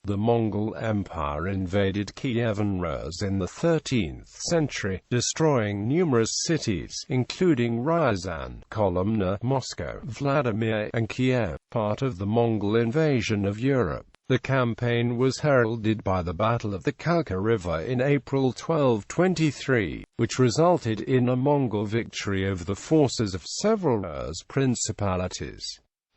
The Mongol Empire invaded Kievan Rus in the 13th century, destroying numerous cities, including Ryazan, Kolomna, Moscow, Vladimir, and Kiev. Part of the Mongol invasion of Europe, the campaign was heralded by the Battle of the Kalka River in April 1223, which resulted in a Mongol victory over the forces of several Rus principalities.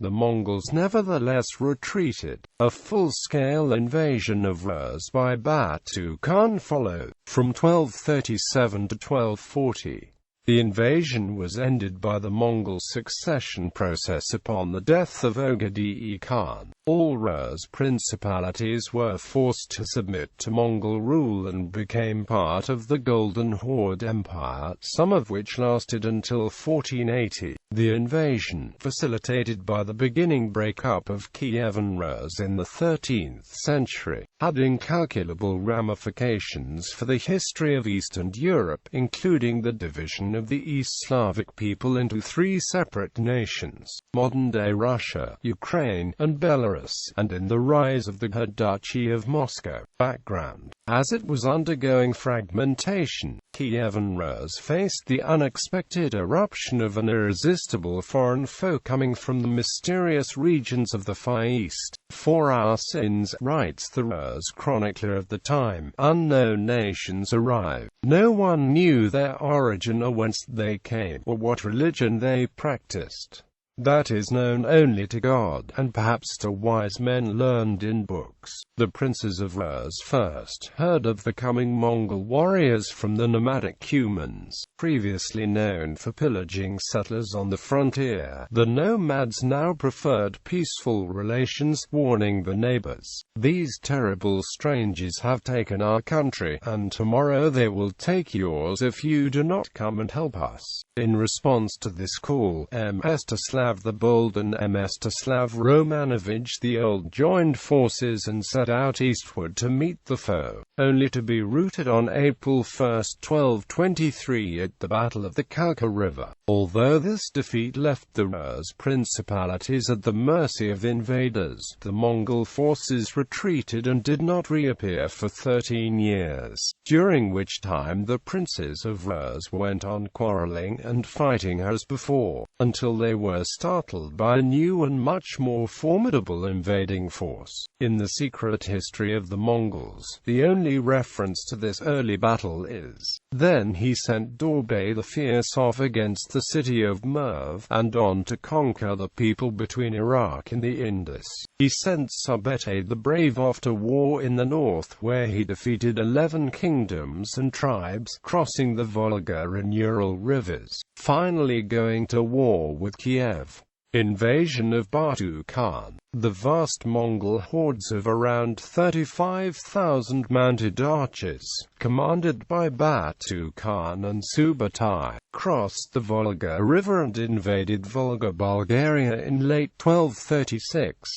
The Mongols nevertheless retreated. A full-scale invasion of Rus by Batu Khan followed, from 1237 to 1240. The invasion was ended by the Mongol succession process upon the death of Bkkbrad Khan. All Rus principalities were forced to submit to Mongol rule and became part of the Golden Horde Empire, some of which lasted until 1480. The invasion, facilitated by the beginning breakup of Kievan Rus in the 13th century, had incalculable ramifications for the history of Eastern Europe, including the division of the East Slavic people into three separate nations, modern-day Russia, Ukraine, and Belarus, and in the rise of the Duchy of Moscow. Background: as it was undergoing fragmentation, Kievan Rus faced the unexpected eruption of an irresistible foreign foe coming from the mysterious regions of the Far East. "For our sins," writes the Rus chronicler of the time, "unknown nations arrived. No one knew their origin or whence they came, or what religion they practiced. That is known only to God, and perhaps to wise men learned in books." The princes of Rus first heard of the coming Mongol warriors from the nomadic Cumans, previously known for pillaging settlers on the frontier. The nomads now preferred peaceful relations, warning the neighbors, "These terrible strangers have taken our country, and tomorrow they will take yours if you do not come and help us." In response to this call, Mstislav the Bold and Mstislav Romanovich the Old joined forces and set out eastward to meet the foe, only to be routed on April 1, 1223 at the Battle of the Kalka River. Although this defeat left the Rus principalities at the mercy of invaders, the Mongol forces retreated and did not reappear for 13 years, during which time the princes of Rus went on quarreling and fighting as before, until they were startled by a new and much more formidable invading force. In the secret history of the Mongols, the only reference to this early battle is, "Then he sent Dorbay the Fierce off against the city of Merv, and on to conquer the people between Iraq and the Indus. He sent Subete the Brave off to war in the north, where he defeated 11 kingdoms and tribes, crossing the Volga and Ural rivers, finally going to war with Kiev." Invasion of Batu Khan. The vast Mongol hordes of around 35,000 mounted archers, commanded by Batu Khan and Subutai, crossed the Volga River and invaded Volga Bulgaria in late 1236.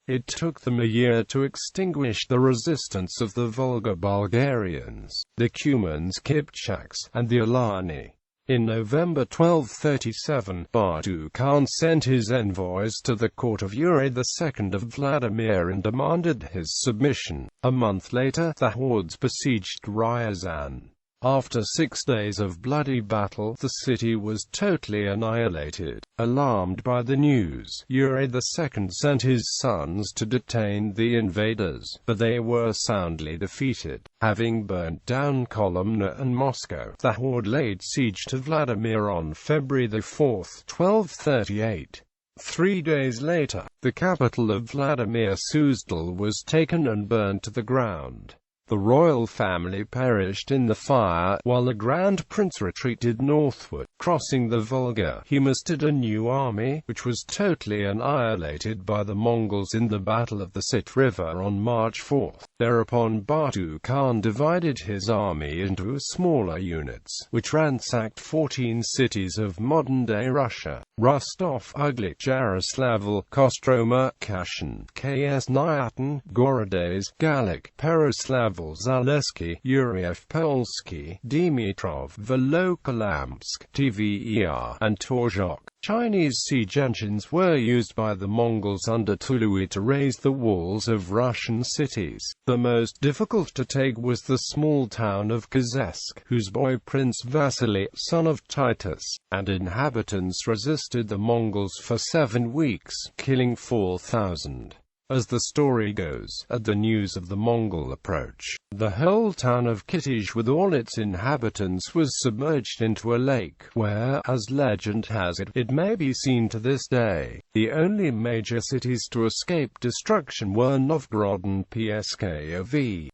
It took them a year to extinguish the resistance of the Volga Bulgarians, the Cumans, Kipchaks, and the Alani. In November 1237, Batu Khan sent his envoys to the court of Uri II of Vladimir and demanded his submission. A month later, the hordes besieged Ryazan. After 6 days of bloody battle, the city was totally annihilated. Alarmed by the news, Uri II sent his sons to detain the invaders, but they were soundly defeated. Having burnt down Kolomna and Moscow, the horde laid siege to Vladimir on February 4, 1238. 3 days later, the capital of Vladimir, Suzdal, was taken and burned to the ground. The royal family perished in the fire, while the Grand Prince retreated northward. Crossing the Volga, he mustered a new army, which was totally annihilated by the Mongols in the Battle of the Sit River on March 4. Thereupon Batu Khan divided his army into smaller units, which ransacked 14 cities of modern-day Russia: Rostov, Uglich, Yaroslavl, Kostroma, Kashan, Krasnoyartan, Gorodets, Galek, Peroslav, Zaleski, Yuriev Polski, Dimitrov, Volokolamsk, Tver and Torzhok. Chinese siege engines were used by the Mongols under Tului to raise the walls of Russian cities. The most difficult to take was the small town of Kazesk, whose boy Prince Vasily, son of Titus, and inhabitants resisted the Mongols for 7 weeks, killing 4,000. As the story goes, at the news of the Mongol approach, the whole town of Kitij with all its inhabitants was submerged into a lake, where, as legend has it, it may be seen to this day. The only major cities to escape destruction were Novgorod and Pskov.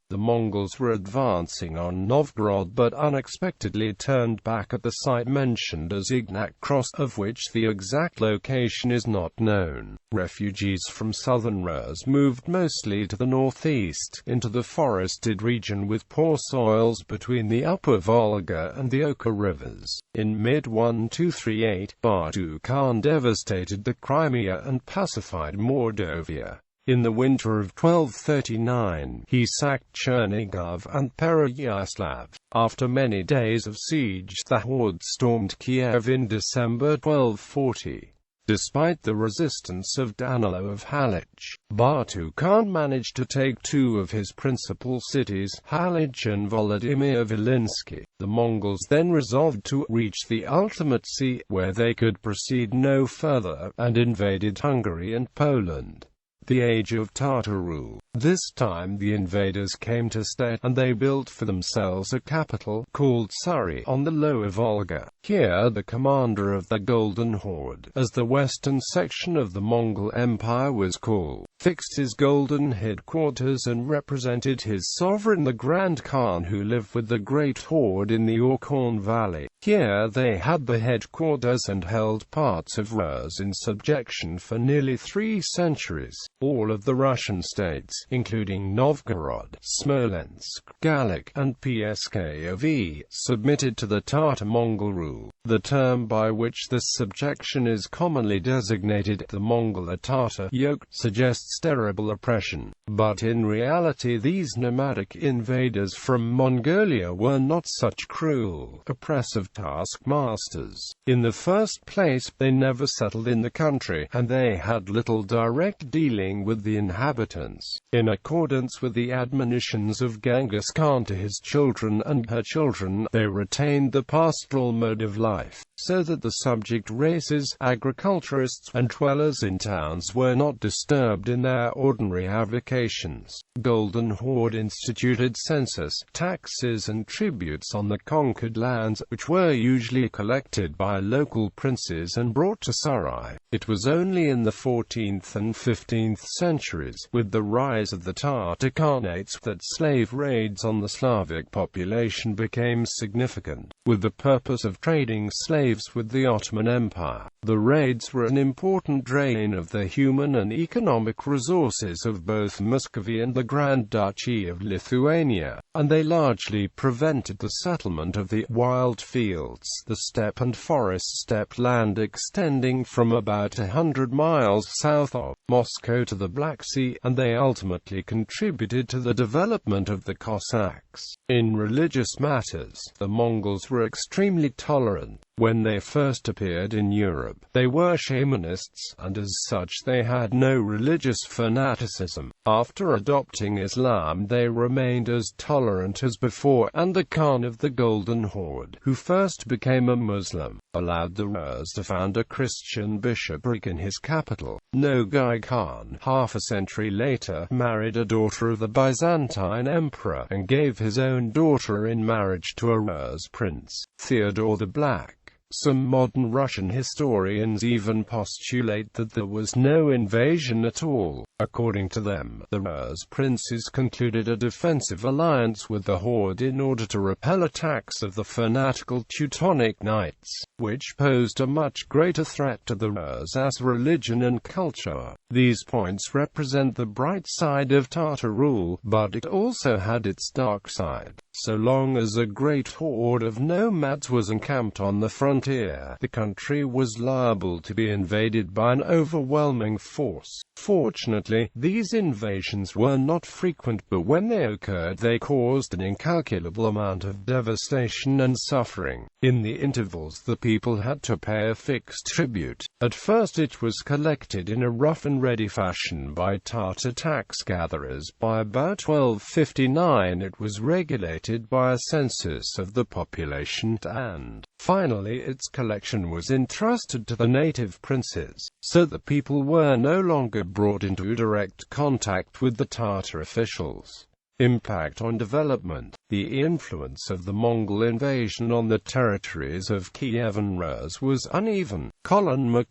The Mongols were advancing on Novgorod but unexpectedly turned back at the site mentioned as Ignak Cross, of which the exact location is not known. Refugees from southern Rus moved mostly to the northeast, into the forested region with poor soils between the upper Volga and the Oka rivers. In mid-1238, Batu Khan devastated the Crimea and pacified Mordovia. In the winter of 1239, he sacked Chernigov and Pereyaslav. After many days of siege, the horde stormed Kiev in December 1240. Despite the resistance of Danilo of Halych, Batu Khan managed to take 2 of his principal cities, Halych and Vladimir Volhynsky. The Mongols then resolved to reach the ultimate sea, where they could proceed no further, and invaded Hungary and Poland. The age of Tatar rule. This time the invaders came to stay, and they built for themselves a capital, called Suri, on the lower Volga. Here the commander of the Golden Horde, as the western section of the Mongol Empire was called, fixed his golden headquarters and represented his sovereign the Grand Khan, who lived with the Great Horde in the Orkhon Valley. Here they had the headquarters and held parts of Rus in subjection for nearly 3 centuries. All of the Russian states, including Novgorod, Smolensk, Galach, and Pskov, submitted to the Tatar-Mongol rule. The term by which this subjection is commonly designated, the Mongol Tatar yoke, suggests terrible oppression. But in reality these nomadic invaders from Mongolia were not such cruel, oppressive taskmasters. In the first place, they never settled in the country, and they had little direct dealing with the inhabitants. In accordance with the admonitions of Genghis Khan to his children and her children, they retained the pastoral mode of life, so that the subject races, agriculturists, and dwellers in towns were not disturbed in their ordinary avocations. Golden Horde instituted census, taxes and tributes on the conquered lands, which were usually collected by local princes and brought to Suri. It was only in the 14th and 15th centuries, with the rise of the Tatar Khanates, that slave raids on the Slavic population became significant, with the purpose of trading slaves with the Ottoman Empire. The raids were an important drain of the human and economic resources of both Muscovy and the Grand Duchy of Lithuania, and they largely prevented the settlement of the wild fields, the steppe and forest-steppe land extending from about 100 miles south of Moscow to the Black Sea, and they ultimately contributed to the development of the Cossacks. In religious matters, the Mongols were extremely tolerant. When they first appeared in Europe, they were shamanists, and as such they had no religious fanaticism. After adopting Islam, they remained as tolerant as before, and the Khan of the Golden Horde, who first became a Muslim, allowed the Rus to found a Christian bishopric in his capital. Nogai Khan, half a century later, married a daughter of the Byzantine emperor, and gave his own daughter in marriage to a Rus prince, Theodore the Black. Some modern Russian historians even postulate that there was no invasion at all. According to them, the Rus princes concluded a defensive alliance with the Horde in order to repel attacks of the fanatical Teutonic Knights, which posed a much greater threat to the Rus as religion and culture. These points represent the bright side of Tatar rule, but it also had its dark side. So long as a great horde of nomads was encamped on the frontier, the country was liable to be invaded by an overwhelming force. Fortunately, these invasions were not frequent, but when they occurred, they caused an incalculable amount of devastation and suffering. In the intervals, the people had to pay a fixed tribute. At first it was collected in a rough and ready fashion by Tatar tax gatherers. By about 1259 it was regulated by a census of the population, and finally its collection was entrusted to the native princes, so the people were no longer brought into direct contact with the Tatar officials. Impact on development. The influence of the Mongol invasion on the territories of Kievan Rus was uneven. Kolomna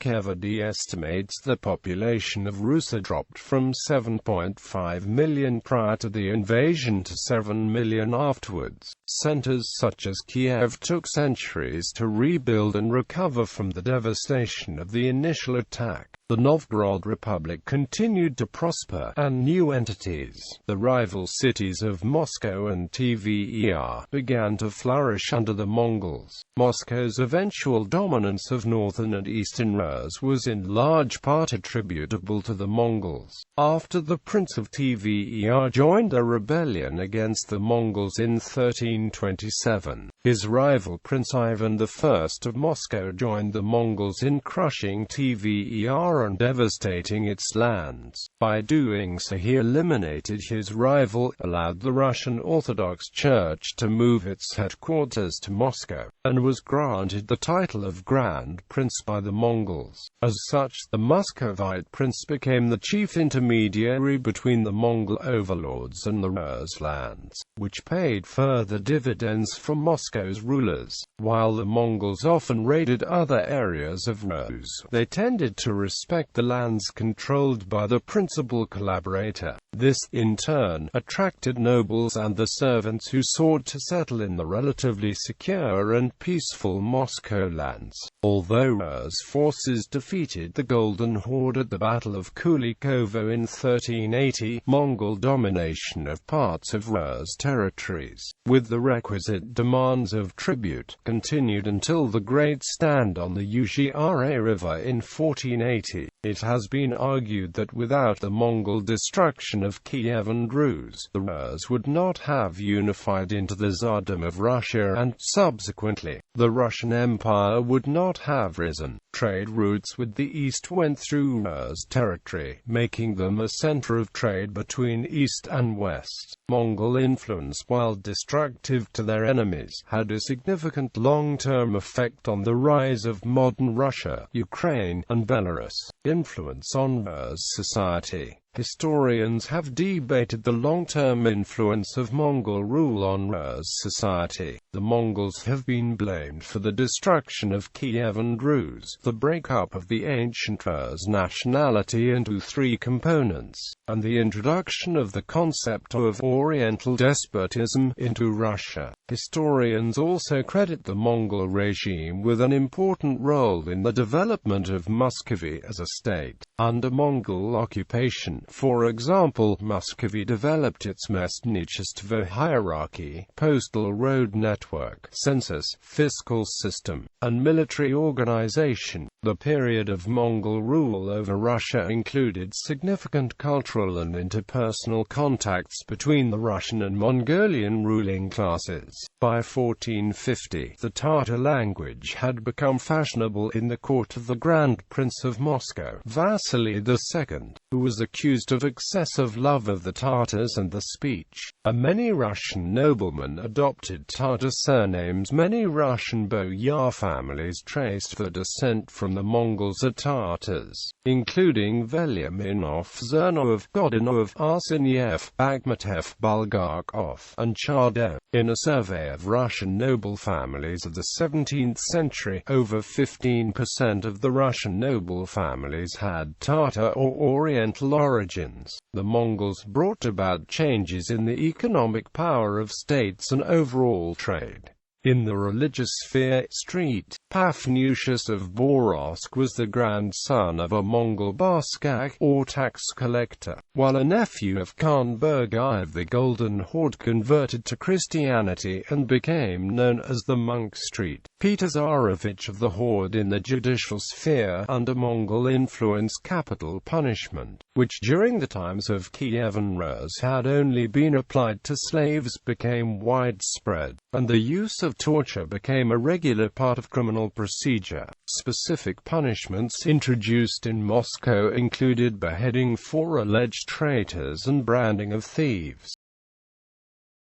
estimates the population of Rus had dropped from 7.5 million prior to the invasion to 7 million afterwards. Centers such as Kiev took centuries to rebuild and recover from the devastation of the initial attack. The Novgorod Republic continued to prosper, and new entities, the rival cities of Moscow and Tver, began to flourish under the Mongols. Moscow's eventual dominance of northern and eastern Rus was in large part attributable to the Mongols. After the Prince of Tver joined a rebellion against the Mongols in 1327, his rival Prince Ivan I of Moscow joined the Mongols in crushing Tver and devastating its lands. By doing so, he eliminated his rival, allowed the Russian Orthodox Church to move its headquarters to Moscow, and was granted the title of Grand Prince by the Mongols. As such, the Muscovite prince became the chief intermediary between the Mongol overlords and the Rus lands, which paid further dividends for Moscow's rulers. While the Mongols often raided other areas of Rus, they tended to respect the lands controlled by the principal collaborator. This, in turn, attracted nobles and the servants who sought to settle in the relatively secure and peaceful Moscow lands. Although Rus forces defeated the Golden Horde at the Battle of Kulikovo in 1380, Mongol domination of parts of Rus territories, with the requisite demands of tribute, continued until the Great Stand on the Ugra River in 1480. It has been argued that without the Mongol destruction of Kievan Rus, the Rus would not have unified into the Tsardom of Russia, and, subsequently, the Russian Empire would not have risen. Trade routes with the East went through Rus territory, making them a center of trade between East and West. Mongol influence, while destructive to their enemies, had a significant long-term effect on the rise of modern Russia, Ukraine, and Belarus. Influence on Rus society. Historians have debated the long-term influence of Mongol rule on Rus society. The Mongols have been blamed for the destruction of Kievan Rus, the breakup of the ancient Rus nationality into three components, and the introduction of the concept of Oriental despotism into Russia. Historians also credit the Mongol regime with an important role in the development of Muscovy as a state. Under Mongol occupation, for example, Muscovy developed its местничество hierarchy, postal road network, census, fiscal system, and military organization. The period of Mongol rule over Russia included significant cultural and interpersonal contacts between the Russian and Mongolian ruling classes. By 1450, the Tatar language had become fashionable in the court of the Grand Prince of Moscow, Vasily II, who was accused of excessive love of the Tatars and the speech. Many Russian noblemen adopted Tatar surnames. Many Russian boyar families traced their descent from the Mongols or Tatars, including Velyaminov, Zernov, Godunov, Arseniev, Bakhmutev, Bulgakov, and Chardin. In a survey of Russian noble families of the 17th century, over 15% of the Russian noble families had Tatar or Oriental origins. The Mongols brought about changes in the economic power of states and overall trade. In the religious sphere, St. Paphnutius of Borovsk was the grandson of a Mongol Bashkak, or tax collector, while a nephew of Khan Burgai of the Golden Horde converted to Christianity and became known as the monk. St. Peter Tsarevich of the Horde in the judicial sphere, under Mongol influence, capital punishment, which during the times of Kievan Rus had only been applied to slaves, became widespread, and the use of torture became a regular part of criminal procedure. Specific punishments introduced in Moscow included beheading for alleged traitors and branding of thieves.